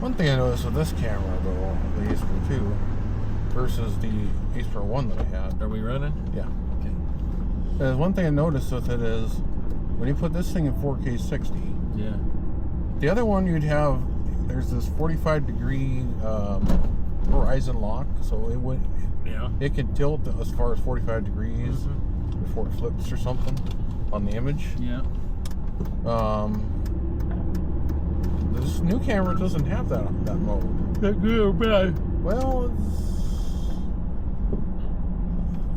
One thing I noticed with this camera, though, the Ace Pro 2 versus the Ace Pro 1 that I had. Are we running? Yeah. Okay. There's one thing I noticed with it is when you put this thing in 4K 60, Yeah. the other one you'd have, there's this 45-degree horizon lock, so it would, it can tilt as far as 45 degrees before it flips or something on the image. Yeah. This new camera doesn't have that mode. That good or bad? Well,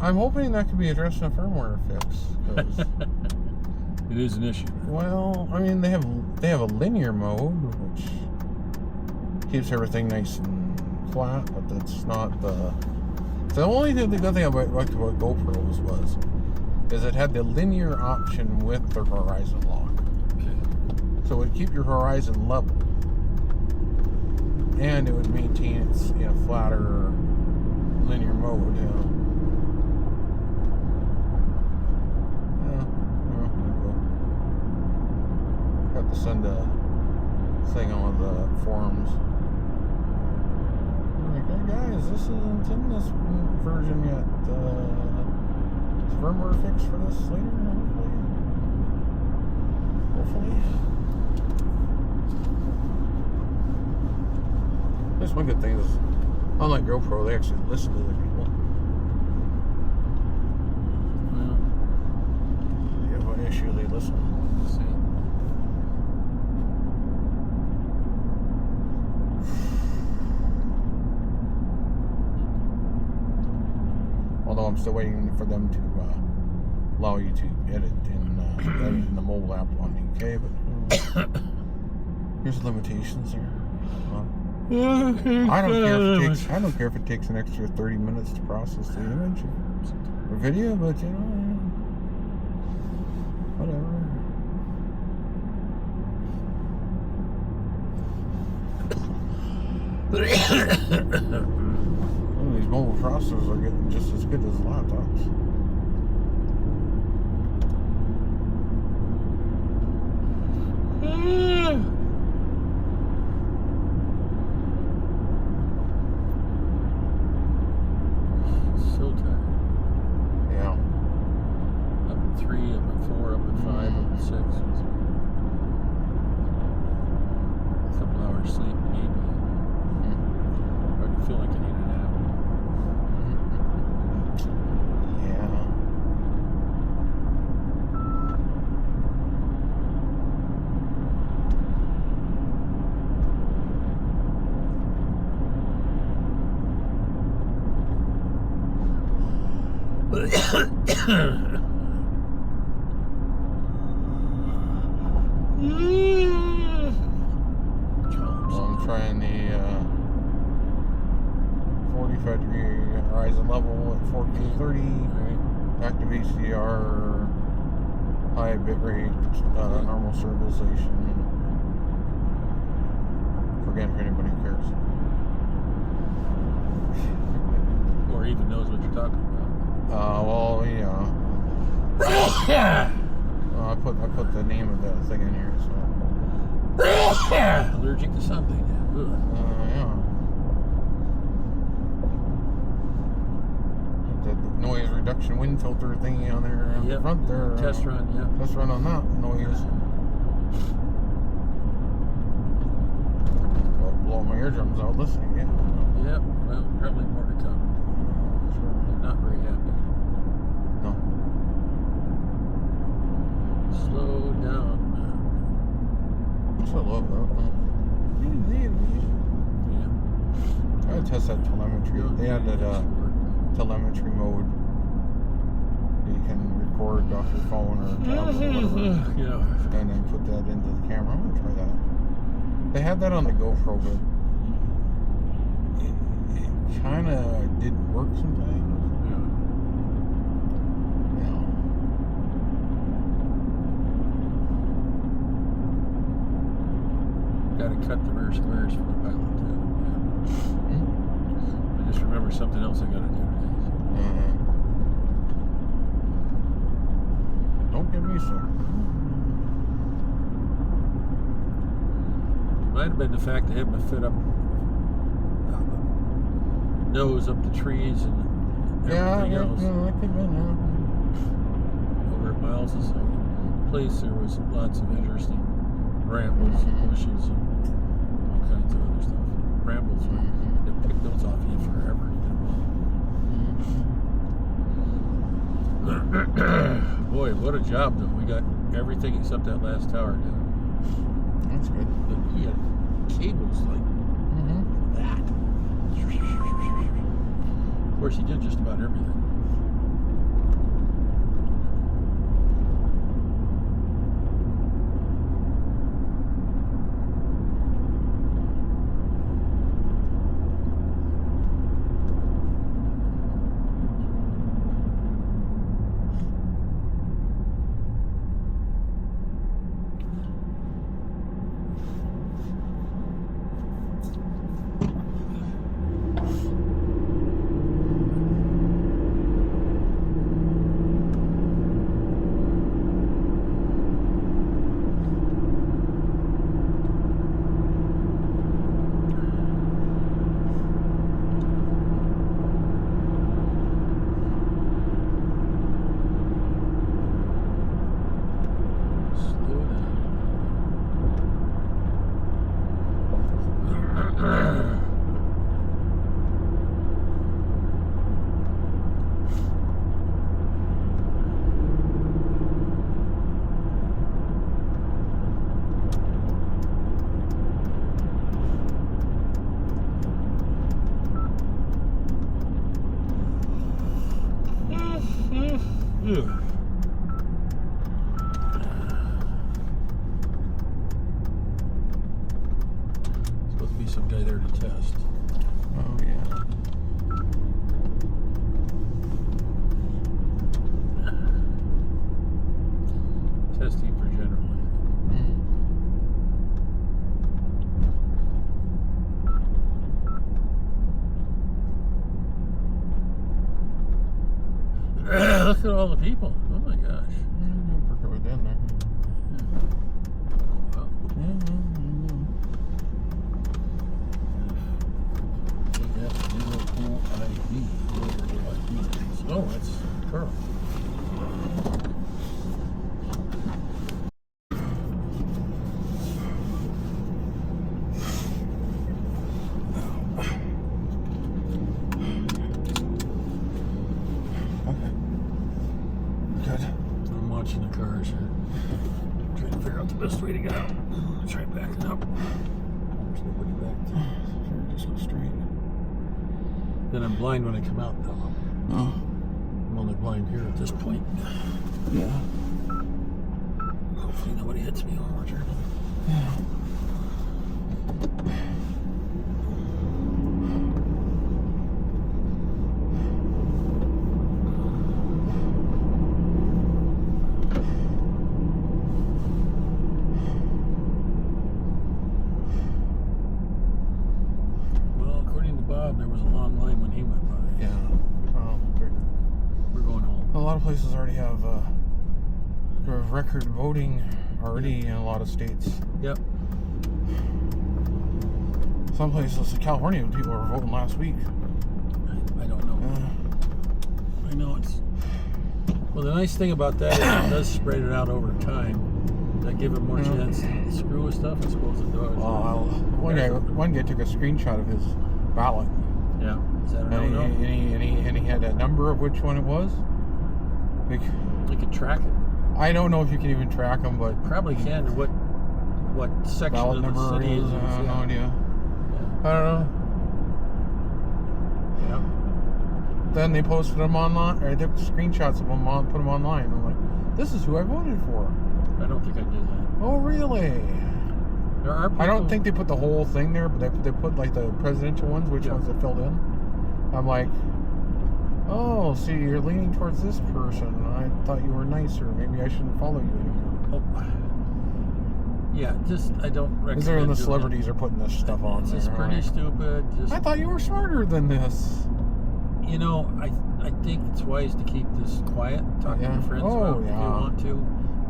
I'm hoping that could be addressed in a firmware fix. 'Cause, it is an issue. well, I mean, they have a linear mode, which keeps everything nice and flat, but that's not the only thing. The good thing I liked about GoPros is it had the linear option with the horizon lock. Okay. So it would keep your horizon level, and it would maintain its flatter linear mode. Got to send a thing on the forums. I'm like, hey guys, this isn't in this version yet. Is firmware fix for this later? Hopefully. That's one good thing is, unlike GoPro, they actually listen to the people. Well, If you have an issue, they listen. let's see. Although I'm still waiting for them to allow you to edit in the mobile app on UK, but here's the limitations there. I don't care if it takes an extra 30 minutes to process the image or video, but whatever. These mobile processors are getting just as good as laptops. So tired. Yeah. Up at 3, up at 4, up at 5, up at 6. A couple hours sleep, maybe. I feel like I need a nap. Yeah. I'm trying the 45-degree horizon level at 4K 30, active HDR, high bitrate, normal stabilization. Forget if anybody cares. Or even knows what you're talking about. Well, yeah. I put the name of that thing in here, so. Allergic to something. Yeah. The noise reduction wind filter thingy on there on the front there. Test run, yeah. Test run on that noise. Well, blow my eardrums out listening, yeah. Yep, well, probably more to come. Sure. They're not very happy. No. Slow down. I love that. Yeah. I would test that telemetry. They had that telemetry mode. You can record off your phone or tablet or whatever. Yeah. And then put that into the camera. I'm gonna try that. They had that on the GoPro, but it kind of didn't work sometimes. Got to cut the rear squares for the pilot too. Yeah. I just remember something else I got to do today. Don't get me sick. Might have been the fact they had my foot up, nose up the trees and everything else. Yeah, that could have been, Over at Miles's place, there was lots of interesting brambles and bushes and all kinds of other stuff. Brambles, they pick those off you forever. Boy, what a job though. We got everything except that last tower down. That's good. But he had cables like that. Of course, he did just about everything. Supposed to be some guy there to test. Oh, yeah. Testing for general. Look at all the people. Oh my gosh. We're down there. Wow. Oh, that's Carl. I'm watching the cars here. Trying to figure out the best way to get out. Try backing up. There's nobody back there. Sure, just go straight. Then I'm blind when I come out, though. Oh. I'm only blind here at this point. Yeah. Hopefully nobody hits me while we're turning. Yeah. Well, according to Bob, there was a long line when he went by. Yeah. Well, We're going home. a lot of places already have record voting already in a lot of states. Yep. Some places, California, people were voting last week. I don't know. I know it's... Well, the nice thing about that is it does spread it out over time. That give him more chance to screw with stuff. I suppose it does. One guy took a screenshot of his ballot. Yeah. Is that a no-no? And he had a number of which one it was. Like, You can track it. I don't know if you can even track them, but Probably can. What section ballot of the number city it is is, it? I have no idea. Yeah. I don't know. Yeah. Then they posted them online, or they took screenshots of them on, put them online. I'm like, this is who I voted for. I don't think I did that. Oh, really? There are people... I don't think they put the whole thing there, but they put like the presidential ones, which ones they filled in. I'm like, oh, see, you're leaning towards this person. I thought you were nicer. Maybe I shouldn't follow you anymore. Oh. Yeah, just, I don't recommend Because the doing celebrities are putting this stuff on It's there. just pretty Like, stupid. Just, I thought you were smarter than this. you know, I think it's wise to keep this quiet. Talk to your friends about it if you want to.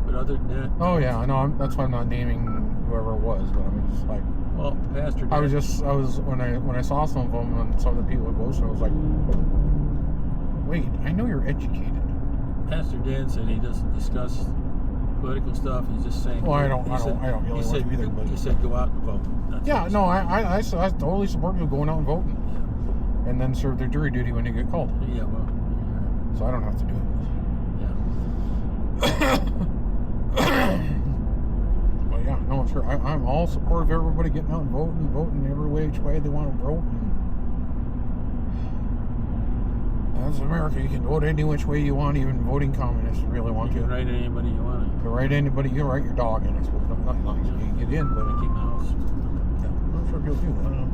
But other than that... Oh, yeah, I know. That's why I'm not naming who whoever it was, but I mean, just like, Well, Pastor I Dan, was when I saw some of them and some of the people who posted, I was like, wait, I know you're educated. Pastor Dan said he doesn't discuss political stuff. He's just saying. Well, I don't really he want said, to either. But he said go out and vote. That's yeah, what he no, said. I totally support people going out and voting, and then serve their jury duty when they get called. Yeah, well, So I don't have to do it. yeah. But yeah, no, sure. I'm all supportive of everybody getting out and voting every which way they want to vote. And that's America. You can vote any which way you want, even voting communists if you really want You to. can write anybody you want. You can write anybody. You can write your dog in, I suppose. Not you can get in, but Mickey Mouse. yeah, I'm sure people do that.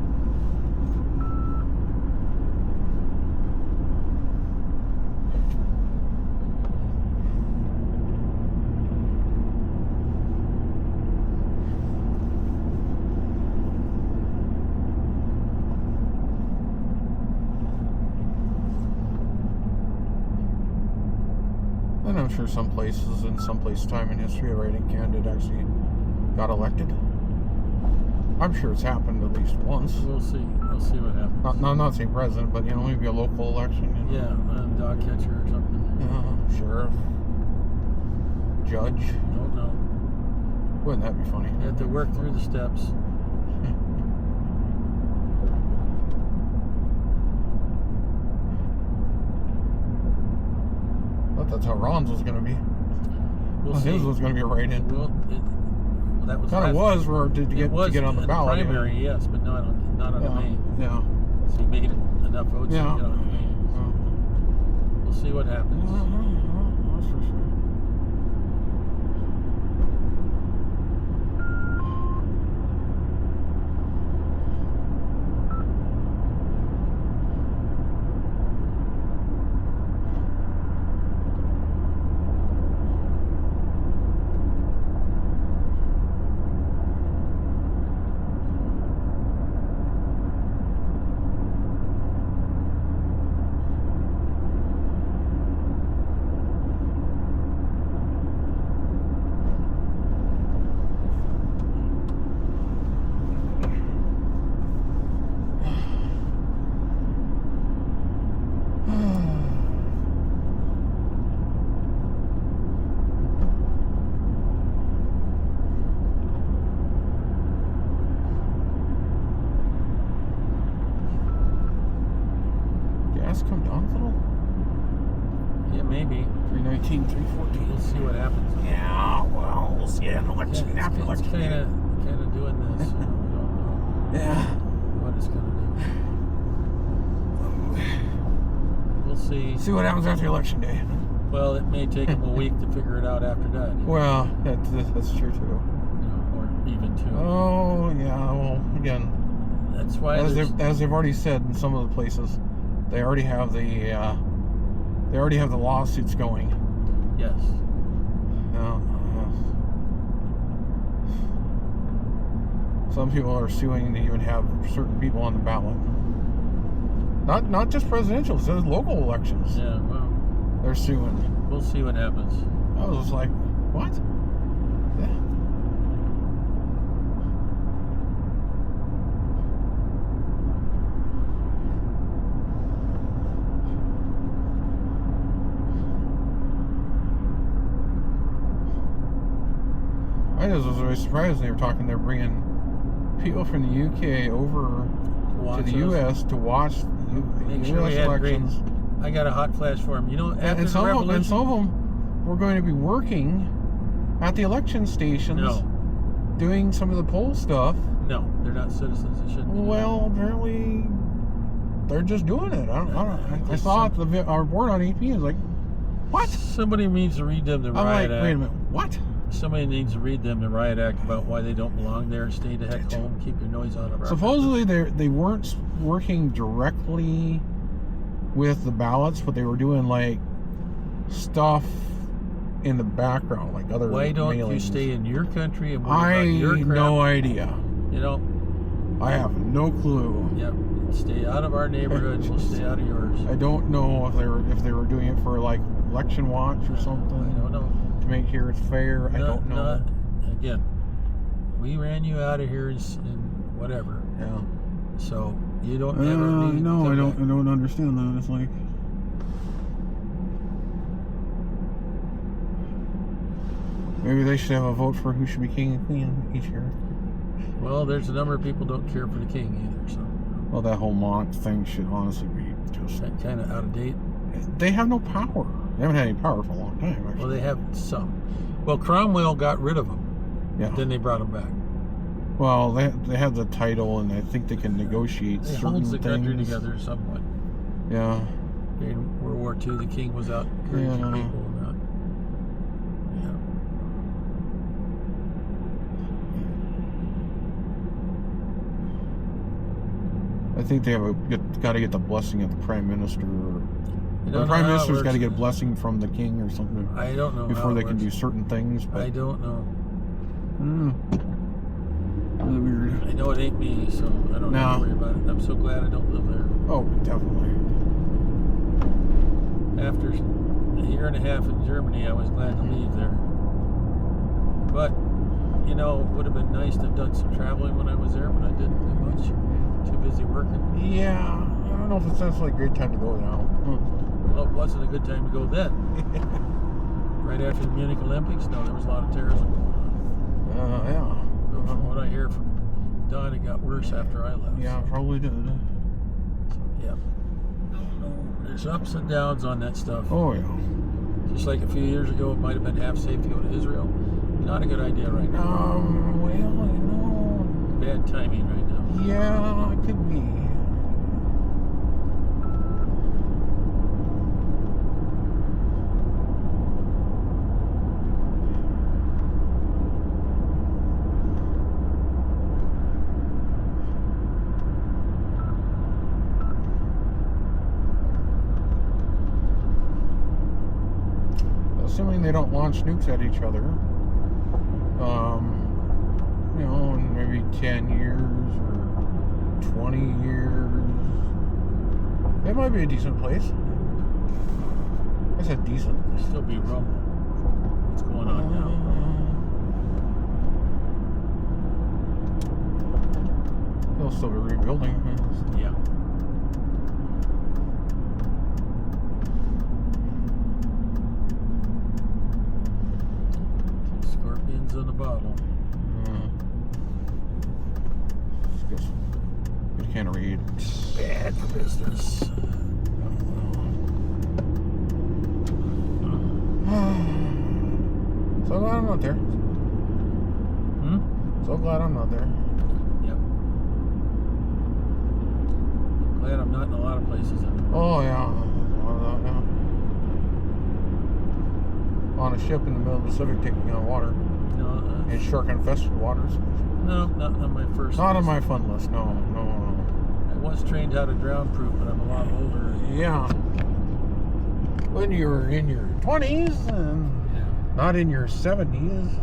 And I'm sure some places, in some place time in history, a writing candidate actually got elected. I'm sure it's happened at least once. We'll see. We'll see what happens. Not saying president, but maybe a local election. Yeah, a dog catcher or something. Sheriff, judge. Don't know. Wouldn't that be funny? You have to work through the steps. That's how Ron's was going to be. We'll see. His was going to be a write-in. Well, that was Kind of was for to get on the ballot. Primary, yes, but not on the main. Yeah. So he made enough votes to get on the main. So we'll see what happens. That's for sure. Gas come down a little? Yeah, maybe. 319, 314. We'll see what happens. Yeah, well, we'll see an election after It's election. kind of doing this. So we don't know Yeah. what it's going to do. We'll see. See what happens after election day. Well, it may take them a week to figure it out after that. Well, that's true too. Or even two. Oh, yeah, well, again, That's why as they've already said in some of the places, they already have the lawsuits going. Yes. Some people are suing to even have certain people on the ballot. Not just presidential, it says local elections. Yeah, well, They're suing. we'll see what happens. I was just like, what? Yeah. I just was very surprised they were talking. They're bringing people from the UK over to the US to watch the US elections. I got a hot flash for him. You know, after And the some of revolution. them were going to be working at the election stations, doing some of the poll stuff. No, they're not citizens. They shouldn't be doing Well, apparently they're just doing it. I saw it, our report on AP. I was like, what? Somebody needs to read them the I'm riot like, act. wait a minute, what? Somebody needs to read them the riot act about why they don't belong there. Stay the heck home. Keep your noise out of our Supposedly they weren't working directly with the ballots, but they were doing like stuff in the background, like other. Why don't you mailings. stay in your country and worry about your crap? No idea. You know. I have no clue. Yep. Stay out of our neighborhood. We'll stay out of yours. I don't know if they were doing it for like election watch or something. I don't know. To make sure it's fair. I don't know. Again, We ran you out of here in whatever. Yeah. So you don't ever need no, to come I back. don't understand that. It's like, maybe they should have a vote for who should be king and queen each year. Well, there's a number of people don't care for the king either, so Well, that whole monarch thing should honestly be just... that kind of out of date. They have no power. They haven't had any power for a long time, actually. Well, they have some. Well, Cromwell got rid of them. Yeah. Then they brought them back. Well, they have the title, and I think they can negotiate It certain holds the things. country together somewhat. Yeah. In World War II, the king was out encouraging Yeah. people and that. I think they have got to get the blessing of the prime minister. The prime minister's got to get a blessing from the king or something. I don't know before how they it can do works. certain things. But I don't know. Really weird. I know it ain't me, so I don't have to worry about it. I'm so glad I don't live there. Oh, definitely. After a year and a half in Germany, I was glad to leave there. But, you know, it would have been nice to have done some traveling when I was there, but I didn't do much. Too busy working. Yeah, I don't know if it's necessarily a great time to go now. Well, it wasn't a good time to go then. Right after the Munich Olympics, no, there was a lot of terrorism going on. Yeah. But from what I hear from Don, it got worse after I left. Yeah, probably did. So, yeah. There's ups and downs on that stuff. Oh, yeah. Just like a few years ago, it might have been half safe to go to Israel. Not a good idea right now. Well, you know. Bad timing right now. Yeah, it could be. Assuming they don't launch nukes at each other, you know, in maybe 10 years or 20 years, it might be a decent place. I said decent. There'll still be rumble. What's going on now? They'll still be rebuilding. Yeah. Scorpions in the bottle. Good can of read. Bad for business. So glad I'm not there. So glad I'm not there. Yep. Glad I'm not in a lot of places. Oh yeah. On a ship in the middle of the Pacific taking on water. No. In shark-infested waters. No, not on my first. Not on list. my fun list. No. I was trained how to drown proof, but I'm a lot older. Yeah. When you were in your 20s and not in your 70s.